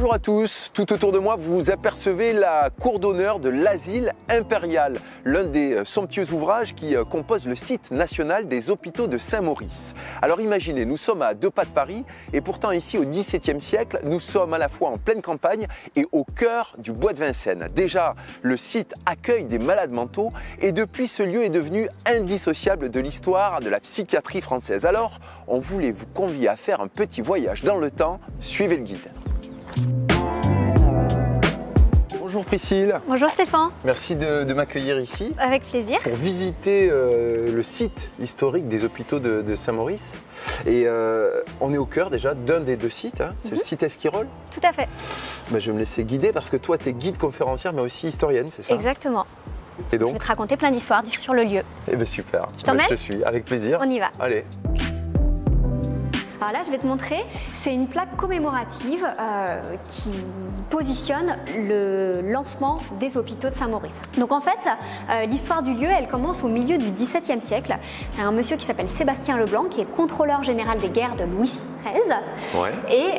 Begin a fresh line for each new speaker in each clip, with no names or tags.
Bonjour à tous, tout autour de moi vous apercevez la cour d'honneur de l'Asile Impérial, l'un des somptueux ouvrages qui composent le site national des hôpitaux de Saint-Maurice. Alors imaginez, nous sommes à 2 pas de Paris et pourtant ici au XVIIe siècle, nous sommes à la fois en pleine campagne et au cœur du bois de Vincennes. Déjà, le site accueille des malades mentaux et depuis ce lieu est devenu indissociable de l'histoire de la psychiatrie française. Alors, on voulait vous convier à faire un petit voyage dans le temps, suivez le guide. Bonjour Priscille.
Bonjour Stéphane.
Merci de m'accueillir ici.
Avec plaisir.
Pour visiter le site historique des hôpitaux de Saint-Maurice. Et on est au cœur déjà d'un des 2 sites, hein. C'est le site Esquirol.
Tout à fait.
Ben, je vais me laisser guider parce que toi tu es guide conférencière mais aussi historienne, c'est ça?
Exactement.
Et donc?
Je vais te raconter plein d'histoires sur le lieu.
Eh bien super.
Je t'emmène?
Je te suis, avec plaisir.
On y va.
Allez.
Alors là, je vais te montrer, c'est une plaque commémorative qui positionne le lancement des hôpitaux de Saint-Maurice. Donc en fait, l'histoire du lieu, elle commence au milieu du XVIIe siècle. Il y a un monsieur qui s'appelle Sébastien Leblanc, qui est contrôleur général des guerres de Louis XIII.
Ouais.
Et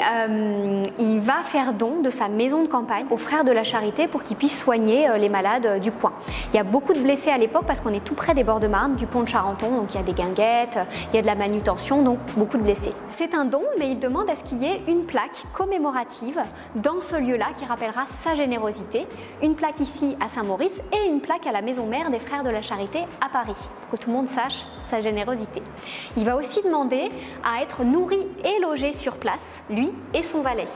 il va faire don de sa maison de campagne aux frères de la Charité pour qu'ils puissent soigner les malades du coin. Il y a beaucoup de blessés à l'époque parce qu'on est tout près des bords de Marne, du pont de Charenton, donc il y a des guinguettes, il y a de la manutention, donc beaucoup de blessés. C'est un don, mais il demande à ce qu'il y ait une plaque commémorative dans ce lieu-là qui rappellera sa générosité. Une plaque ici à Saint-Maurice et une plaque à la maison mère des Frères de la Charité à Paris, pour que tout le monde sache sa générosité. Il va aussi demander à être nourri et logé sur place, lui et son valet.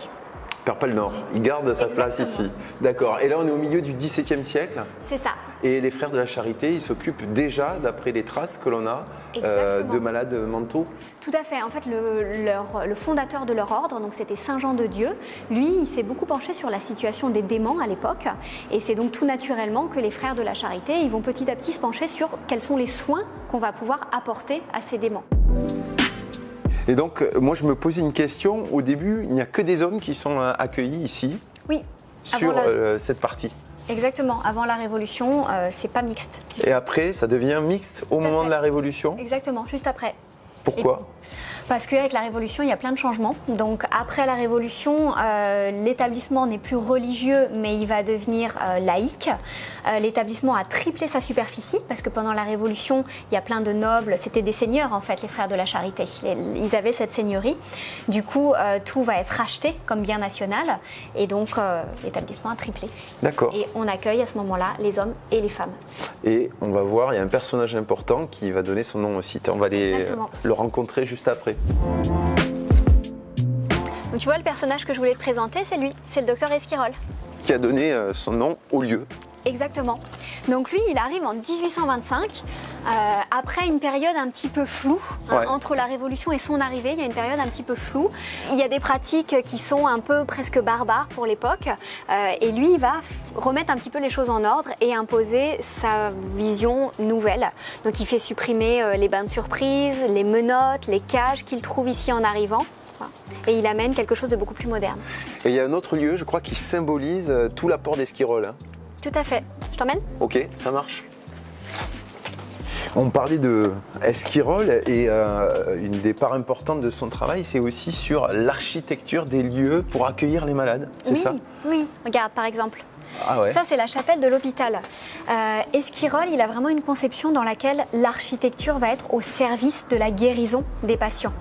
Il perd pas le nord, il garde sa place ici. D'accord. Et là on est au milieu du XVIIe siècle.
C'est ça.
Et les frères de la Charité, ils s'occupent déjà, d'après les traces que l'on a, de malades mentaux.
Tout à fait. En fait, le fondateur de leur ordre, donc c'était Saint Jean de Dieu, lui, il s'est beaucoup penché sur la situation des déments à l'époque. Et c'est donc tout naturellement que les frères de la Charité, ils vont petit à petit se pencher sur quels sont les soins qu'on va pouvoir apporter à ces déments.
Et donc, moi, je me posais une question. Au début, il n'y a que des hommes qui sont accueillis ici,
oui,
sur cette partie.
Exactement. Avant la Révolution, c'est pas mixte.
Et après, ça devient mixte au moment de la Révolution?
Exactement, juste après.
Pourquoi?
Parce qu'avec la Révolution, il y a plein de changements. Donc après la Révolution, l'établissement n'est plus religieux, mais il va devenir laïque. L'établissement a triplé sa superficie, parce que pendant la Révolution, il y a plein de nobles, c'était des seigneurs en fait, les frères de la Charité. Ils avaient cette seigneurie. Du coup, tout va être racheté comme bien national, et donc l'établissement a triplé.
D'accord.
Et on accueille à ce moment-là les hommes et les femmes.
Et on va voir, il y a un personnage important qui va donner son nom au site. On va le rencontrer juste après.
Donc tu vois, le personnage que je voulais te présenter, c'est lui, c'est le docteur Esquirol.
Qui a donné son nom au lieu.
Exactement. Donc lui, il arrive en 1825, après une période un petit peu floue, hein, entre la Révolution et son arrivée, il y a une période un petit peu floue. Il y a des pratiques qui sont un peu presque barbares pour l'époque, et lui, il va remettre un petit peu les choses en ordre et imposer sa vision nouvelle. Donc il fait supprimer les bains de surprise, les menottes, les cages qu'il trouve ici en arrivant. Et il amène quelque chose de beaucoup plus moderne. Et
il y a un autre lieu, je crois, qui symbolise tout l'apport d'Esquirol. Hein.
Tout à fait. Je t'emmène?
Ok, ça marche. On parlait de Esquirol et une des parts importantes de son travail, c'est aussi sur l'architecture des lieux pour accueillir les malades, c'est ça?
Oui, regarde par exemple.
Ah ouais.
Ça, c'est la chapelle de l'hôpital. Esquirol, il a vraiment une conception dans laquelle l'architecture va être au service de la guérison des patients.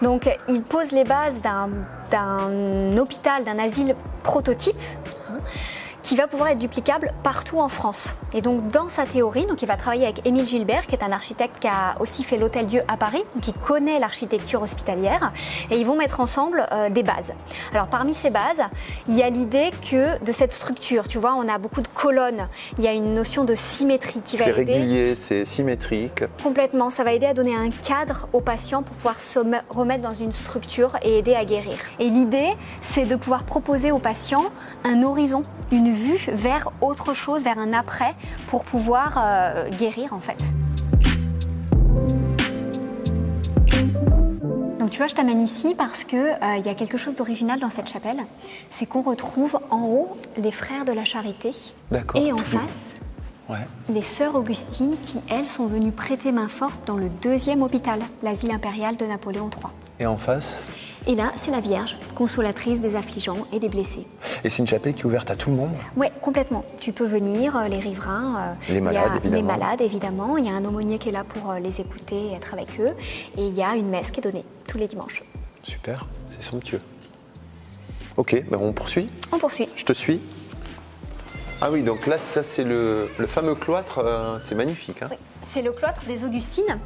Donc, il pose les bases d'un hôpital, d'un asile prototype, qui va pouvoir être duplicable partout en France. Et donc dans sa théorie, donc il va travailler avec Émile Gilbert, qui est un architecte qui a aussi fait l'Hôtel-Dieu à Paris, donc il connaît l'architecture hospitalière, et ils vont mettre ensemble des bases. Alors parmi ces bases, il y a l'idée que de cette structure, tu vois, on a beaucoup de colonnes, il y a une notion de symétrie qui va aider.
C'est régulier, c'est symétrique.
Complètement, ça va aider à donner un cadre aux patients pour pouvoir se remettre dans une structure et aider à guérir. Et l'idée, c'est de pouvoir proposer aux patients un horizon, une vue vers autre chose, vers un après, pour pouvoir guérir en fait. Donc tu vois, je t'amène ici parce que y a quelque chose d'original dans cette chapelle, c'est qu'on retrouve en haut les frères de la Charité et en face les sœurs Augustines qui, elles, sont venues prêter main forte dans le 2e hôpital, l'asile impérial de Napoléon III.
Et en face?
Et là, c'est la Vierge, consolatrice des affligeants et des blessés.
Et c'est une chapelle qui est ouverte à tout le monde?
Oui, complètement. Tu peux venir, les riverains,
les malades, évidemment.
Les malades, évidemment. Il y a un aumônier qui est là pour les écouter et être avec eux. Et il y a une messe qui est donnée tous les dimanches.
Super, c'est somptueux. Ok, ben on poursuit?
On poursuit.
Je te suis. Ah oui, donc là, ça c'est le fameux cloître, c'est magnifique. Hein.
Oui. C'est le cloître des Augustines.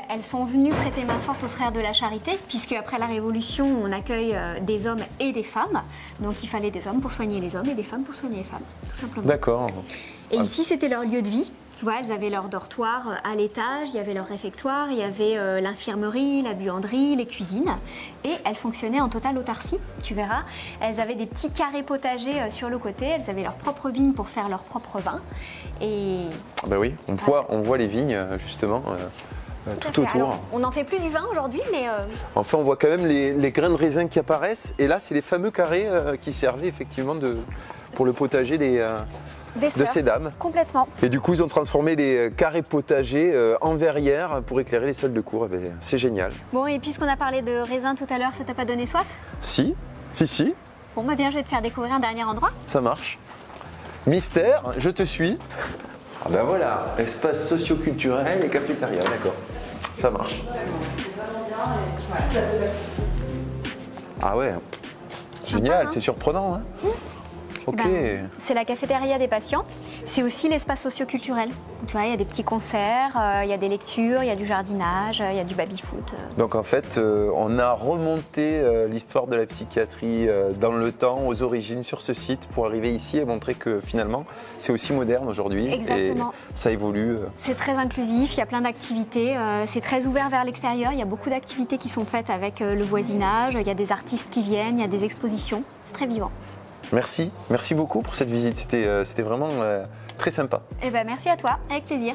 Elles sont venues prêter main forte aux frères de la Charité, puisque après la Révolution, on accueille des hommes et des femmes. Donc il fallait des hommes pour soigner les hommes et des femmes pour soigner les femmes, tout simplement.
D'accord.
Et ici, c'était leur lieu de vie. Tu vois, elles avaient leur dortoir à l'étage, il y avait leur réfectoire, il y avait l'infirmerie, la buanderie, les cuisines. Et elles fonctionnaient en totale autarcie, tu verras. Elles avaient des petits carrés potagers sur le côté, elles avaient leur propre vigne pour faire leur propre vin. Et...
Ah ben oui, on voit les vignes, justement, tout autour.
Alors, on n'en fait plus du vin aujourd'hui, mais...
Enfin, on voit quand même les grains de raisin qui apparaissent. Et là, c'est les fameux carrés qui servaient effectivement pour le potager de ces dames.
Complètement.
Et du coup, ils ont transformé les carrés potagers en verrières pour éclairer les salles de cours. Eh ben, c'est génial.
Bon, et puisqu'on a parlé de raisin tout à l'heure, ça t'a pas donné soif?
Si.
Bon, bah viens, je vais te faire découvrir un dernier endroit.
Ça marche. Mystère, je te suis. Ah ben voilà, espace socio-culturel et cafétéria, d'accord. Ça marche. Ah ouais, génial, c'est surprenant. Hein. Ok.
Ben, c'est la cafétéria des patients. C'est aussi l'espace socio-culturel. Tu vois, il y a des petits concerts, il y a des lectures, il y a du jardinage, il y a du baby-foot.
Donc en fait, on a remonté l'histoire de la psychiatrie dans le temps, aux origines sur ce site, pour arriver ici et montrer que finalement, c'est aussi moderne aujourd'hui.
Exactement.
Et ça évolue.
C'est très inclusif, il y a plein d'activités, c'est très ouvert vers l'extérieur, il y a beaucoup d'activités qui sont faites avec le voisinage, il y a des artistes qui viennent, il y a des expositions, c'est très vivant.
Merci beaucoup pour cette visite, c'était vraiment très sympa.
Eh ben, merci à toi, avec plaisir.